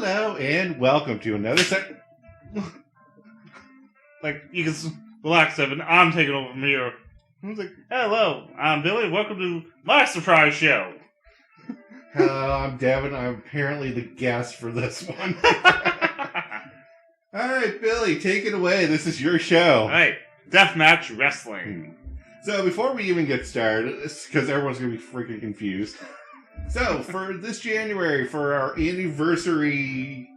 Hello and welcome to another Like, you can relax, Evan. I'm taking over from here. I was like, hello, I'm Billy. Welcome to my surprise show. Hello, I'm Devin. I'm apparently the guest for this one. Alright, Billy, take it away. This is your show. Alright, Deathmatch Wrestling. So, before we even get started, because everyone's going to be freaking confused. So, for this January, for our anniversary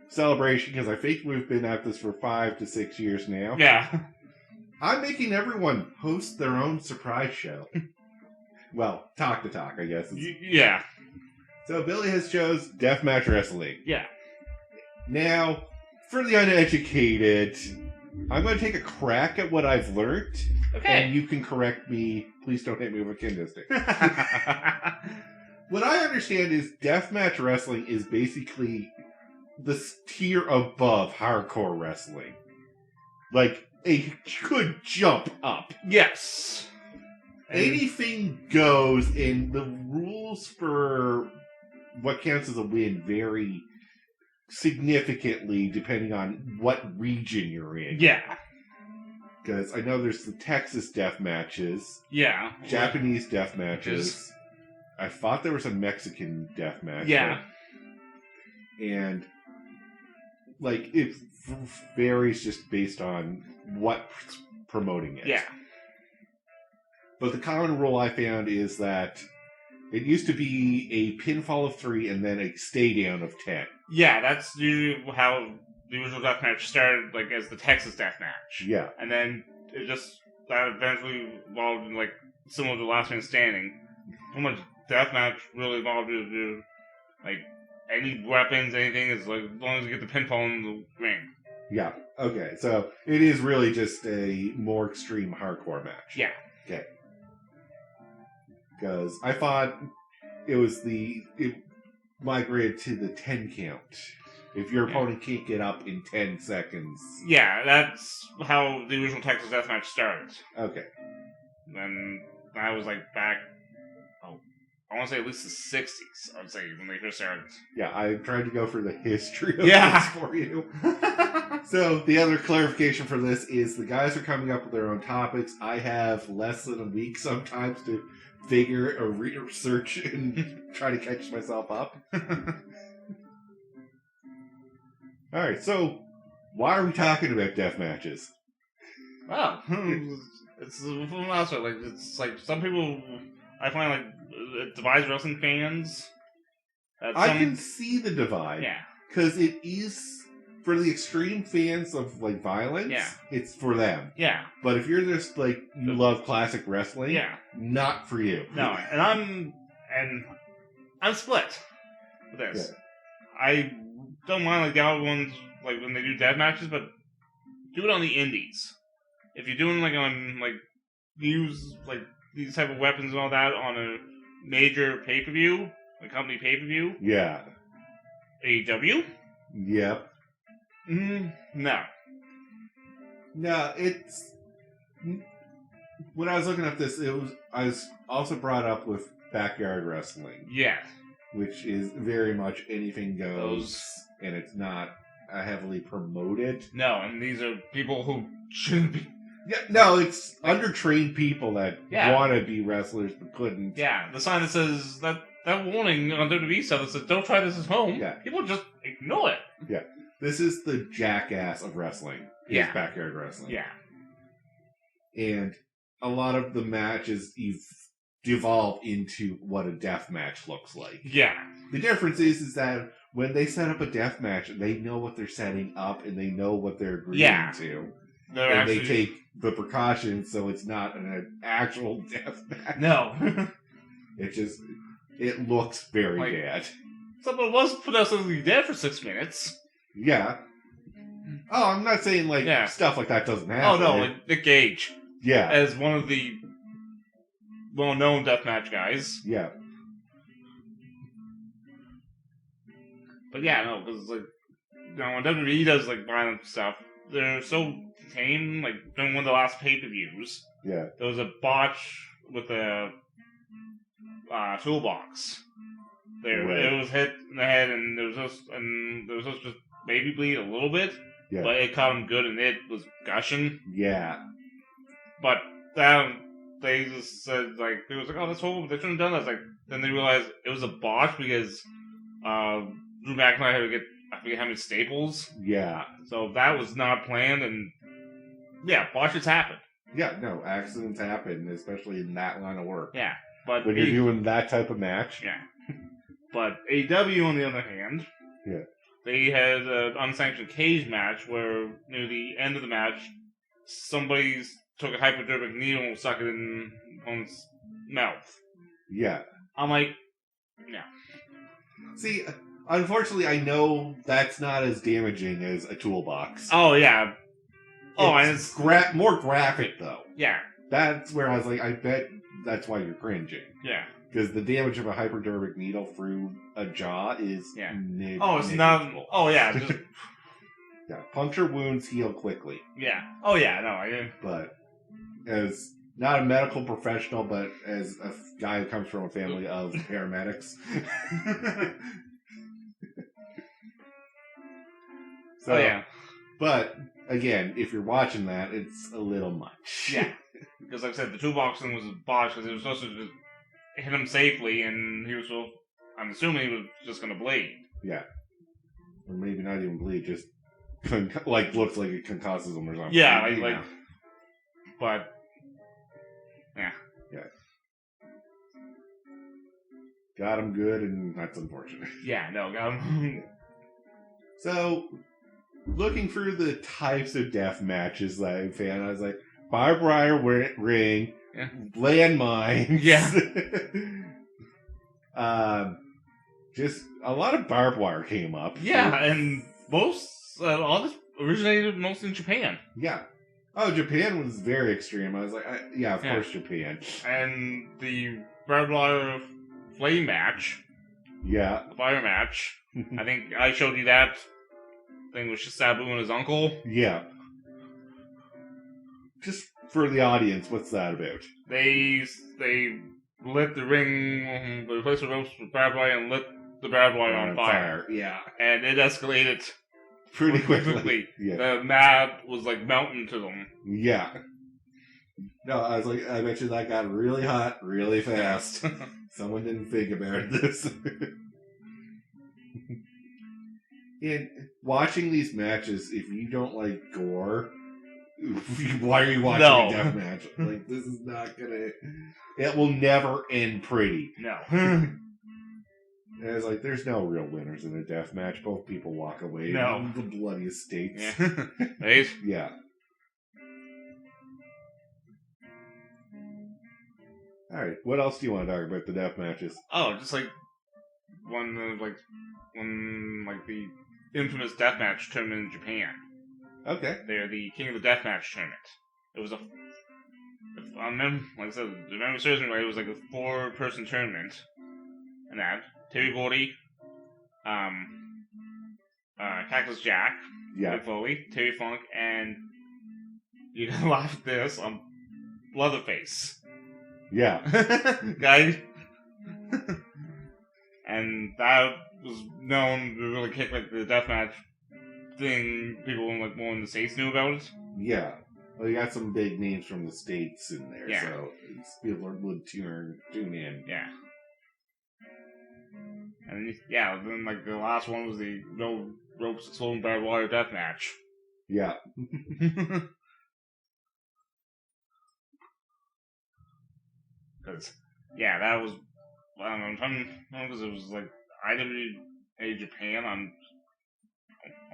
celebration, because I think we've been at this for 5 to 6 years now. Yeah. I'm making everyone host their own surprise show. Well, talk to talk, I guess. Yeah. So Billy has chose Deathmatch Wrestling. Yeah. Now, for the uneducated, I'm going to take a crack at what I've learned. Okay. And you can correct me. Please don't hit me with a kendo stick. What I understand is Deathmatch Wrestling is basically the tier above hardcore wrestling. Like, a good jump up. Yes. Anything goes, and the rules for what counts as a win vary significantly depending on what region you're in. Yeah. Because I know there's the Texas death matches. Yeah. Japanese death matches. I thought there was a Mexican death match. Yeah. And, like, it varies just based on what's promoting it. Yeah. But the common rule I found is that it used to be a pinfall of 3 and then a stay down of 10. Yeah, that's usually how the original deathmatch started, like, as the Texas deathmatch. Yeah. And then it just, that eventually evolved in, like, similar to Last Man Standing. So much deathmatch really evolved into, like, any weapons, anything, is like, as long as you get the pinfall in the ring. Yeah. Okay. So it is really just a more extreme hardcore match. Yeah. Okay. Because I thought it migrated to the 10 count. If your opponent can't get up in 10 seconds. Yeah, that's how the original Texas deathmatch started. Okay. And that was like back, I want to say at least the 60s, I would say, when they first started. Yeah, I tried to go for the history of this for you. So, the other clarification for this is the guys are coming up with their own topics. I have less than a week sometimes to figure or research and try to catch myself up. Alright, so why are we talking about death matches? Well, it's also like, it's like some people, I find, like, it divides wrestling fans. I can see the divide. Yeah. Because it is, for the extreme fans of, like, violence, it's for them. Yeah. But if you're just, like, you love classic wrestling, not for you. No, and I'm split with this. Yeah. I don't mind, like, the other ones, like, when they do death matches, but do it on the indies. If you're doing, like, on, like, use, like, these type of weapons and all that on a major pay-per-view, like company pay-per-view. Yeah. AEW? Yep. No. No, it's... When I was looking at this, I was also brought up with backyard wrestling. Yeah. Which is very much anything goes, and it's not heavily promoted. No, and these are people who shouldn't be. Yeah, no, it's undertrained people that want to be wrestlers but couldn't. Yeah, the sign that says that warning on WWE stuff that says don't try this at home. Yeah. People just ignore it. Yeah. This is the jackass of wrestling. Is backyard wrestling. Yeah. And a lot of the matches devolve into what a death match looks like. Yeah. The difference is that when they set up a death match, they know what they're setting up and they know what they're agreeing to. And they take the precautions so it's not an actual death match. No. It looks very bad. Someone was potentially dead for 6 minutes. Yeah. Oh, I'm not saying stuff like that doesn't happen. Oh no, like Nick Gage. Yeah. As one of the well-known deathmatch guys. Yeah. But yeah, no, because like, when WWE does like violent stuff, they're so tame. Like during one of the last pay-per-views, there was a botch with a toolbox It was hit in the head, and there was just maybe bleed a little bit, but it caught him good, and it was gushing. Yeah. But then they just said, like, it was like, oh, that's horrible, they shouldn't have done that. Like, then they realized it was a botch because Drew McIntyre had to get, I forget how many staples. Yeah. So that was not planned, and yeah, botches happen. Yeah, no, accidents happen, especially in that line of work. Yeah. But when you're doing that type of match. Yeah. But AEW, on the other hand, they had an unsanctioned cage match where near the end of the match, somebody took a hypodermic needle and stuck it in opponent's mouth. Yeah. I'm like, yeah. See, unfortunately, I know that's not as damaging as a toolbox. Oh, yeah. And it's more graphic, though. Yeah. That's where I was like, I bet that's why you're cringing. Yeah. Because the damage of a hypodermic needle through a jaw is it's not. Oh, yeah. Just... yeah. Puncture wounds heal quickly. Yeah. Oh, yeah. No, I didn't. But as not a medical professional, but as a guy who comes from a family of paramedics. So, yeah. But, again, if you're watching that, it's a little much. Yeah. Because, like I said, the toolboxing was a botch because it was supposed to just hit him safely, and he was I'm assuming he was just going to bleed. Yeah. Or maybe not even bleed, just looks like it concusses him or something. Yeah, but yeah. Got him good, and that's unfortunate. Yeah, no, got him. So, looking through the types of death matches that I found, I was like, barbed wire ring, landmines. Yeah. Just a lot of barbed wire came up. Yeah, and all this originated mostly in Japan. Yeah. Oh, Japan was very extreme. I was like, of course Japan. And the barbed wire flame match. Yeah. The fire match. I think I showed you that thing with Sabu and his uncle. Yeah. Just for the audience, what's that about? They lit the ring, they replaced the ropes with barbed wire and lit the barbed wire on fire. Yeah. And it escalated pretty quickly. Yeah. The mat was like melting to them. Yeah. No, I was like, I bet you that got really hot really fast. Someone didn't think about this. And watching these matches, if you don't like gore, why are you watching a death match? Like, this is not gonna... It will never end pretty. No. And it's like, there's no real winners in a death match. Both people walk away. No. The bloodiest states. Yeah. Right? Yeah. Alright, what else do you want to talk about the death matches? Oh, just like when the infamous deathmatch tournament in Japan. Okay. They're the King of the Deathmatch tournament. It was if I remember, like I said, the memory serves me right, it was like a 4-person tournament. And that Terry Gordy, Cactus Jack, Mick Foley, Terry Funk, and you can laugh at this, Leatherface. Yeah. Guy. And that was known to really kick like the deathmatch thing. People like more in the States knew about it. Yeah. Well, you got some big names from the States in there, yeah. So people would tune in. Yeah. And then like the last one was the no ropes exploding barbed wire death match. Yeah. Because that was I don't know because it was like IWA Japan. I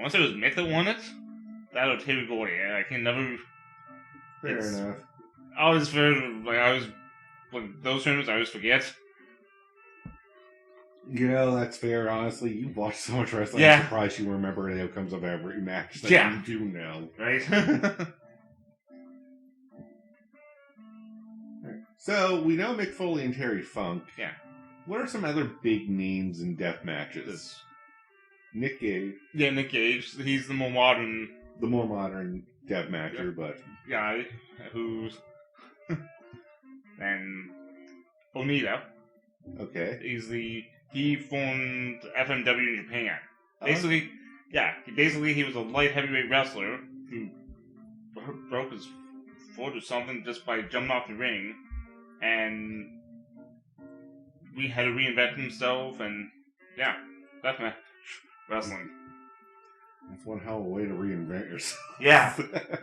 want to say it was Mick that won it. That or Terry Gordy. I can never. Fair enough. I was those tournaments I always forget. You know, that's fair, honestly. You've watched so much wrestling, yeah. I'm surprised you remember the outcomes of every match that you do know. Right? So, we know Mick Foley and Terry Funk. Yeah. What are some other big names in death matches? Nick Gage. Yeah, Nick Gage. He's the more modern... The more modern death matcher, but... Guy who's... and Onita. Okay. He's the he formed FMW in Japan. Basically, he was a light heavyweight wrestler who broke his foot or something just by jumping off the ring, and we had to reinvent himself, and yeah, deathmatch wrestling. That's one hell of a way to reinvent yourself. Yeah,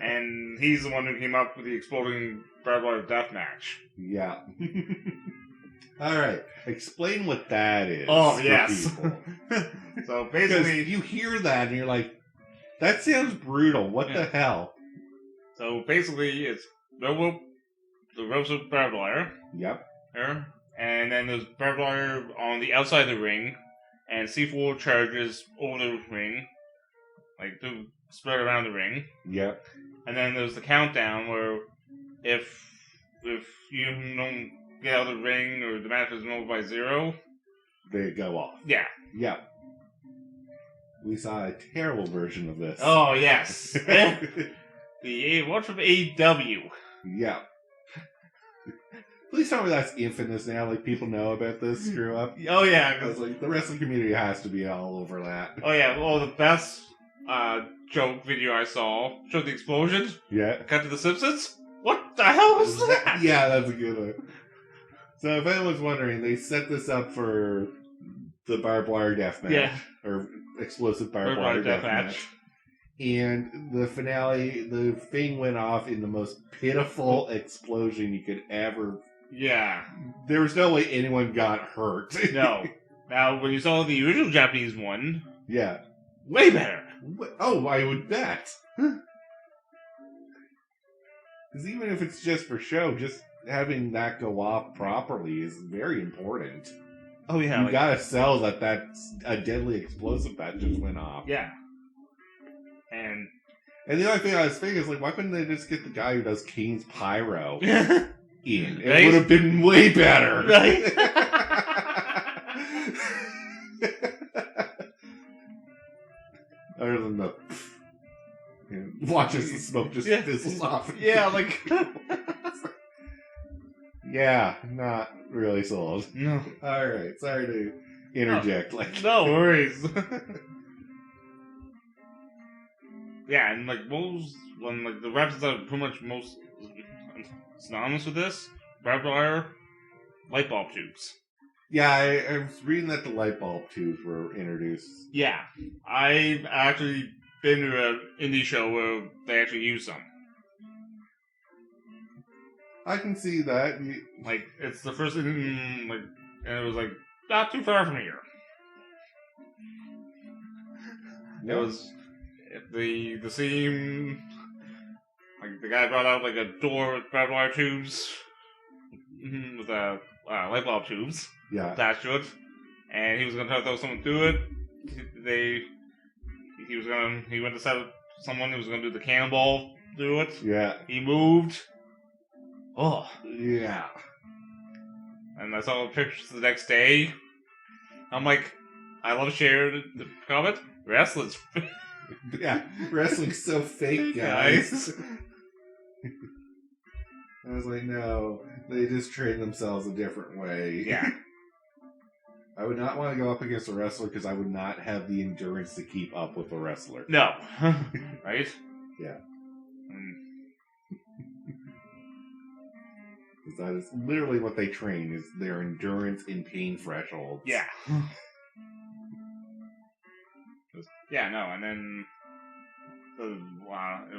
and he's the one who came up with the exploding barbed wire deathmatch. Yeah. All right, explain what that is. Oh, for yes. people. So Because basically, you hear that and you're like, that sounds brutal. What the hell? So basically, it's the ropes with barbed wire. Yep. And then there's barbed wire on the outside of the ring, and C4 charges over the ring, like to spread around the ring. Yep. And then there's the countdown where if you don't get out of the ring or the match is over by 0, They go off. yeah. Yep. We saw a terrible version of this. Oh yes. The one from AEW. Yep. Please tell me that's infamous now. Like, people know about this screw up. Oh yeah. I was like, the wrestling community has to be all over that. Oh yeah. Well, the best joke video I saw showed the explosion. Yeah. Cut to the Simpsons. What the hell was that? Yeah, that's a good one. So if anyone's wondering, they set this up for the barbed wire death match. Yeah. Or explosive barbed wire death match. And the finale, the thing went off in the most pitiful explosion you could ever. Yeah. There was no way anyone got hurt. No. Now, when you saw the original Japanese one, Yeah. way better. Oh, I would bet. Because even if it's just for show, just having that go off properly is very important. Oh yeah. You gotta sell that that's a deadly explosive that just went off. Yeah. And the only thing I was thinking is, like, why couldn't they just get the guy who does Kane's Pyro right? in? It would have been way better. Right? Other than the watches the smoke just fizzles off. Yeah, like yeah, not really sold. no. Alright, sorry to interject. No worries. Yeah, and like what was when like the references that are pretty much most synonymous with this? Barbed wire, light bulb tubes. Yeah, I was reading that the light bulb tubes were introduced. Yeah, I've actually been to an indie show where they actually use them. I can see that. Like it's the first thing, like, and it was like not too far from here. It was the scene. Like the guy brought out like a door with barbed wire tubes with light bulb tubes. Yeah. Attached to it, and he was gonna try to throw someone through it. He went to set up someone who was gonna do the cannonball through it. Yeah. He moved. Oh. Yeah. And I saw pictures the next day. I'm like, I love sharing the comment. Wrestling's Yeah. Wrestling's so fake, guys. I was like, no, they just train themselves a different way. Yeah. I would not want to go up against a wrestler because I would not have the endurance to keep up with a wrestler. No. Right? Yeah. That is literally what they train, is their endurance in pain thresholds. Yeah. Yeah, no, and then it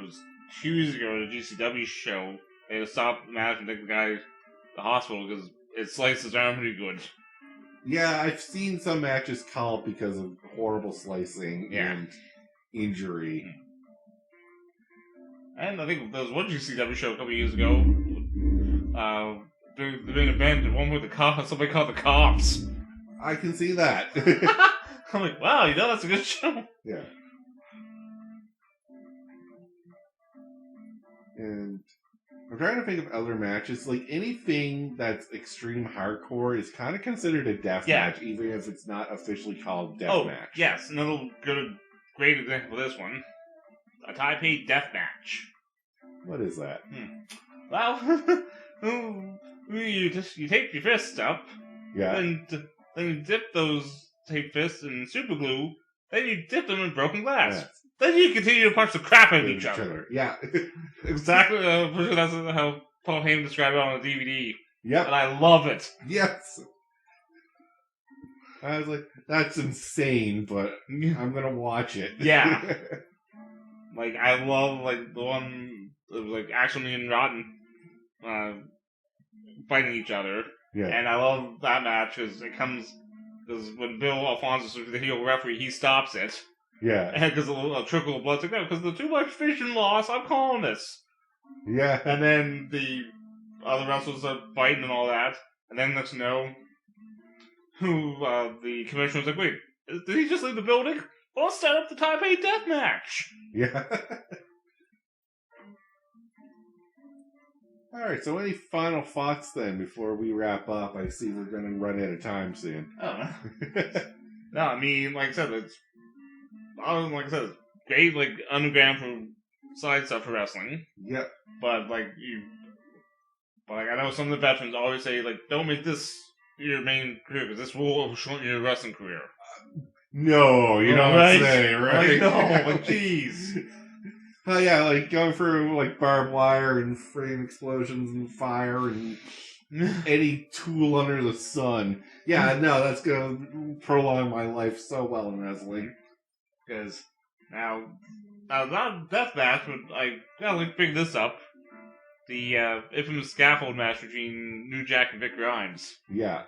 was 2 years ago at a GCW show. They had to stop the match and take the guy to the hospital because it sliced his arm pretty good. Yeah, I've seen some matches called because of horrible slicing and injury. And I think there was one GCW show a couple years ago. During the main event, the one with the cops, somebody called the cops. I can see that. I'm like, wow, that's a good show. Yeah. And I'm trying to think of other matches. Like, anything that's extreme hardcore is kind of considered a death match, even if it's not officially called death match. Yes, another great example of this one. A Taipei death match. What is that? Well, you take your fist up, and then you dip those tape fists in super glue, then you dip them in broken glass. Yes. Then you continue to punch the crap out of each other. Yeah. Exactly. That's how Paul Heyman described it on the DVD. Yep. And I love it. Yes. I was like, that's insane, but I'm gonna watch it. Yeah. Like, I love, like, the one, it was, like, Ashley and Rotten fighting each other. Yeah. And I love that match because when Bill Alfonso is the heel referee, he stops it. Yeah. And because a trickle of blood's like, no, because the too much vision loss, I'm calling this. Yeah. And then the other wrestlers are fighting and all that. And then let's know who the commissioner was like, wait, did he just leave the building? Well, let's set up the Taipei death match. Yeah. Alright, so any final thoughts then before we wrap up? I see we're going to run out of time soon. Oh. No, I mean, like I said, it's great, like, underground for side stuff for wrestling. Yep. But, I know some of the veterans always say, like, don't make this your main career, because this will shorten your wrestling career. No, you don't say, right? No, like, jeez. Oh yeah, like going through like barbed wire and frame explosions and fire and any tool under the sun. Yeah, no, that's gonna prolong my life so well in wrestling. Because now not death match, but I gotta bring this up. The infamous scaffold match between New Jack and Vic Grimes. Yeah.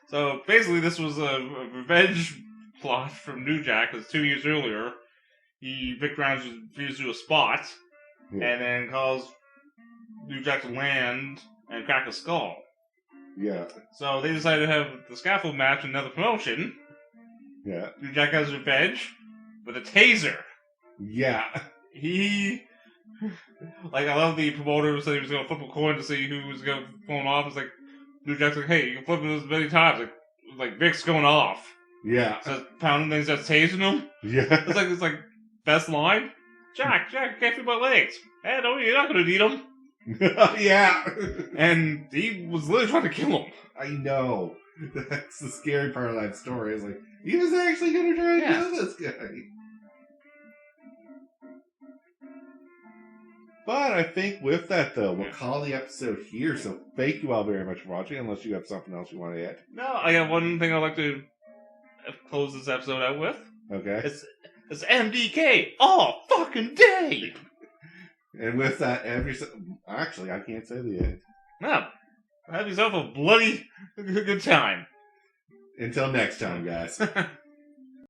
So basically, this was a revenge plot from New Jack, because 2 years earlier, Vic Grimes refused to do a spot, and then caused New Jack to land and crack a skull. Yeah. So they decided to have the scaffold match in another promotion. Yeah. New Jack has revenge with a taser. Yeah. I love the promoter said he was going to flip a coin to see who was going to phone off. It's like, New Jack's like, hey, you can flip it as many times. Like Vic's going off. Yeah. So pounding things, just tasing him. Yeah. It's like best line. Jack, I can't feel my legs. Hey, no, you're not going to need them. Yeah. And he was literally trying to kill him. I know. That's the scary part of that story. Is like, he was actually going to try and kill this guy. But I think with that, though, we'll call the episode here. So thank you all very much for watching, unless you have something else you want to add. No, I got one thing I'd like to close this episode out with. Okay. It's MDK all fucking day. And with that, actually, I can't say the end. No. Have yourself a bloody good time. Until next time, guys.